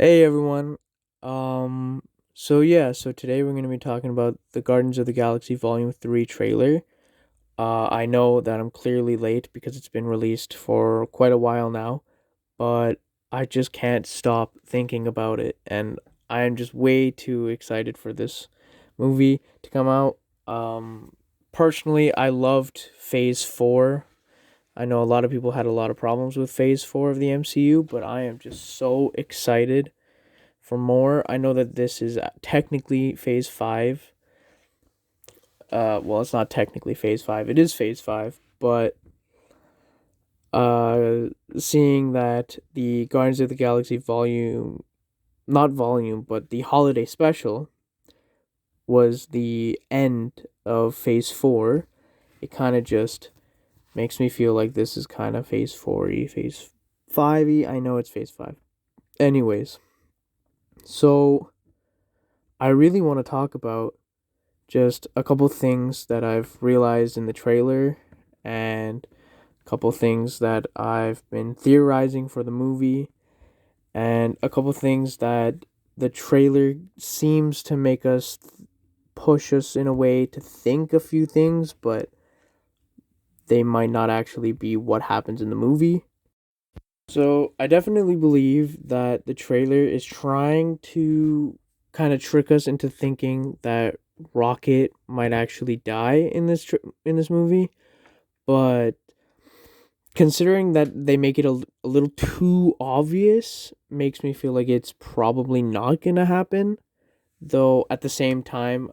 Hey everyone. Um so today we're going to be talking about the Guardians of the Galaxy Volume 3 trailer. I know that I'm clearly late because it's been released for quite a while now, but I just can't stop thinking about it and I am just way too excited for this movie to come out. Um Personally, I loved Phase 4. I know a lot of people had a lot of problems with Phase 4 of the MCU, but I am just so excited for more. I know that this is technically phase 5. Well, it's not technically phase 5. It is phase 5, but uh seeing that the Guardians of the Galaxy volume, not volume, but the holiday special was the end of phase 4, it kind of just makes me feel like this is kind of phase 4y, phase 5y. I know it's phase 5. Anyways, so I really want to talk about just a couple things that I've realized in the trailer and a couple things that I've been theorizing for the movie and a couple things that the trailer seems to make us push us in a way to think a few things, but they might not actually be what happens in the movie. So I definitely believe that the trailer is trying to kind of trick us into thinking that Rocket might actually die in in this movie, but considering that they make it a little too obvious, makes me feel like it's probably not gonna happen. Though at the same time,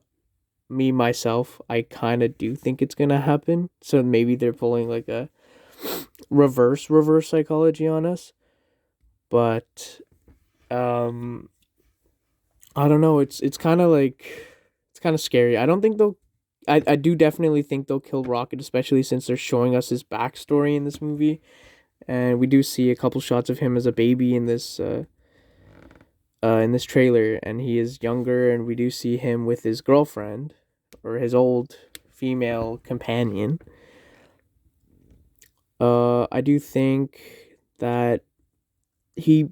me myself, I kind of do think it's gonna happen. So maybe they're pulling like a reverse psychology on us, but um I don't know. It's kind of like it's kind of scary. I don't think they'll. I do definitely think they'll kill Rocket, especially since they're showing us his backstory in this movie, and we do see a couple shots of him as a baby in this trailer, and he is younger, and we do see him with his girlfriend or his old female companion. I do think that he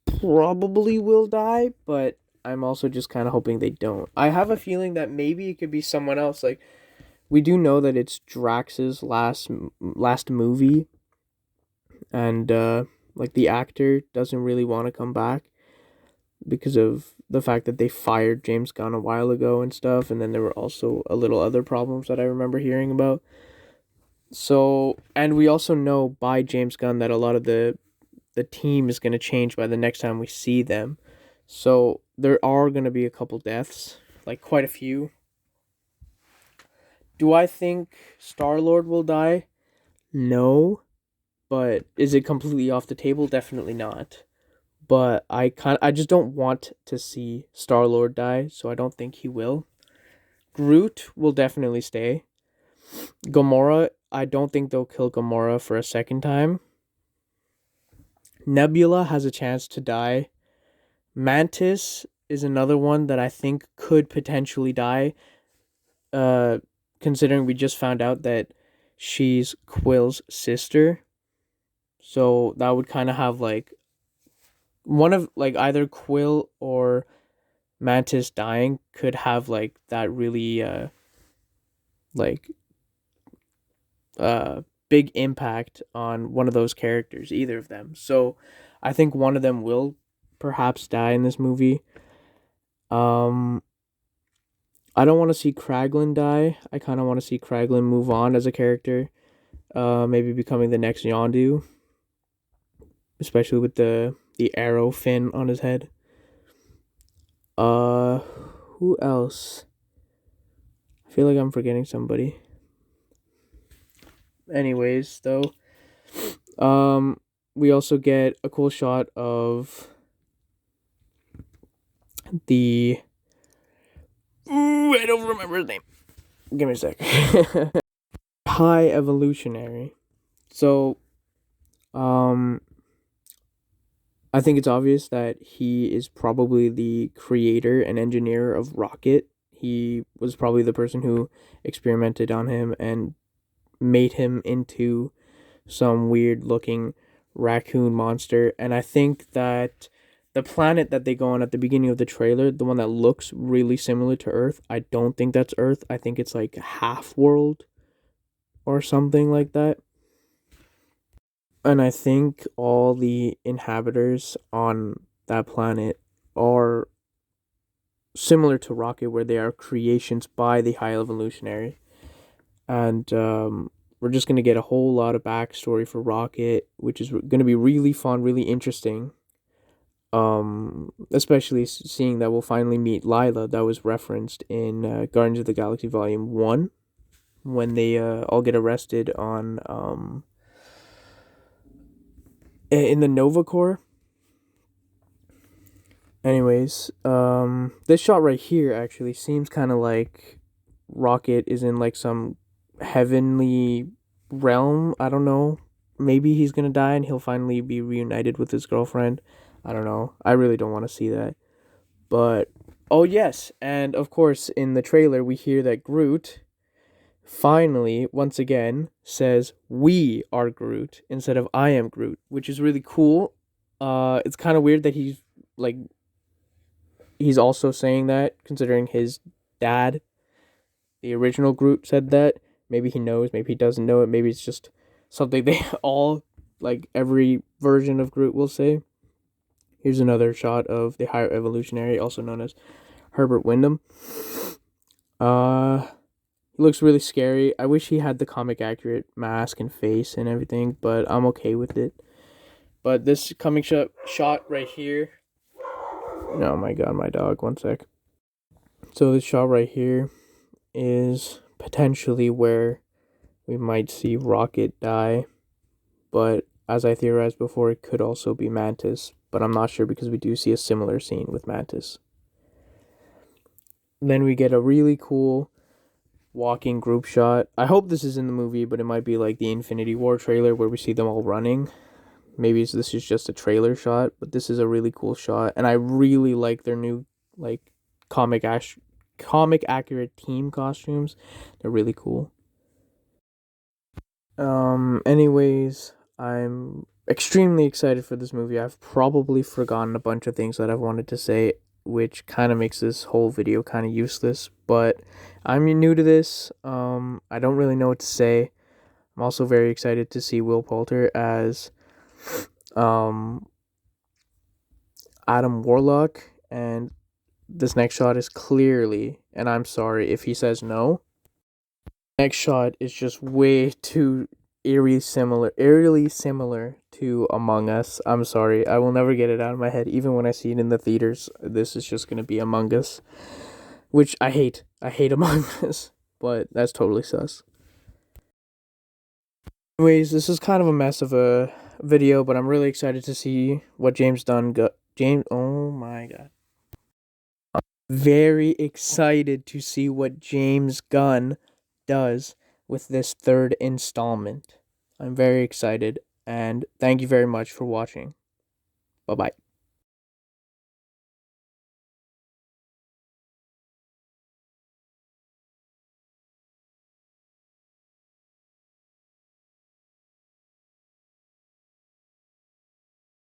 probably will die, but I'm also just kind of hoping they don't. I have a feeling that maybe it could be someone else. Like we do know that it's Drax's last movie, and like the actor doesn't really want to come back because of the fact that they fired James Gunn a while ago and stuff, and then there were also a little other problems that I remember hearing about. So, and we also know by James Gunn that a lot of the team is going to change by the next time we see them. So there are going to be a couple deaths, like quite a few. Do I think Star Lord will die? No, but is it completely off the table? Definitely not. But I just don't want to see Star Lord die, so I don't think he will. Groot will definitely stay. Gamora, I don't think they'll kill Gamora for a second time. Nebula has a chance to die. Mantis is another one that I think could potentially die. Uh, Considering we just found out that she's Quill's sister, so that would kind of have like one of like either Quill or Mantis dying could have like that really like uh big impact on one of those characters, either of them. So I think one of them will perhaps die in this movie. Um I don't want to see Kraglin die. I kind of want to see Kraglin move on as a character. Maybe becoming the next Yondu, especially with the arrow fin on his head. Uh who else? I feel like I'm forgetting somebody. Anyways, though, um we also get a cool shot of the ooh, I don't remember his name. Give me a sec. High evolutionary. So, um, I think it's obvious that he is probably the creator and engineer of Rocket. He was probably the person who experimented on him and made him into some weird looking raccoon monster. And I think that the planet that they go on at the beginning of the trailer, the one that looks really similar to Earth, I don't think that's Earth. I think it's like half world or something like that. And I think all the inhabitants on that planet are similar to Rocket, where they are creations by the High Evolutionary. And we're just going to get a whole lot of backstory for Rocket, which is going to be really fun, really interesting. Especially seeing that we'll finally meet Lila, that was referenced in Guardians of the Galaxy Volume 1, when they all get arrested on in the Nova Corps. Anyways, this shot right here actually seems kind of like Rocket is in like some heavenly realm. I don't know. Maybe he's gonna die and he'll finally be reunited with his girlfriend. I don't know. I really don't want to see that. But oh yes, and of course in the trailer we hear that Groot finally once again says we are Groot instead of I am Groot, which is really cool. It's kind of weird that like he's also saying that considering his dad, the original Groot, said that. Maybe he knows, maybe he doesn't know it, maybe it's just something they all, like every version of Groot will say. Here's another shot of the Higher Evolutionary, also known as Herbert Wyndham. He looks really scary. I wish he had the comic accurate mask and face and everything, but I'm okay with it. But this coming shot right here. Oh my god, my dog, one sec. So this shot right here is potentially where we might see Rocket die, but as I theorized before, it could also be Mantis, but I'm not sure because we do see a similar scene with Mantis. Then we get a really cool walking group shot. I hope this is in the movie, but it might be like the Infinity War trailer where we see them all running. Maybe this is just a trailer shot, but this is a really cool shot, and I really like their new like comic accurate team costumes. They're really cool. Anyways, I'm extremely excited for this movie. I've probably forgotten a bunch of things that I've wanted to say, which kind of makes this whole video kind of useless, but I'm new to this. I don't really know what to say. I'm also very excited to see Will Poulter as um Adam Warlock, and this next shot is clearly, and I'm sorry if he says no, next shot is just way too eerily similar to Among Us. I'm sorry, I will never get it out of my head. Even when I see it in the theaters, this is just gonna be Among Us, which I hate. I hate Among Us, but that's totally sus. Anyways, this is kind of a mess of a video, but I'm really excited to see what James Gunn got. Oh my god. Very excited to see what James Gunn does with this third installment. I'm very excited, and thank you very much for watching. Bye bye.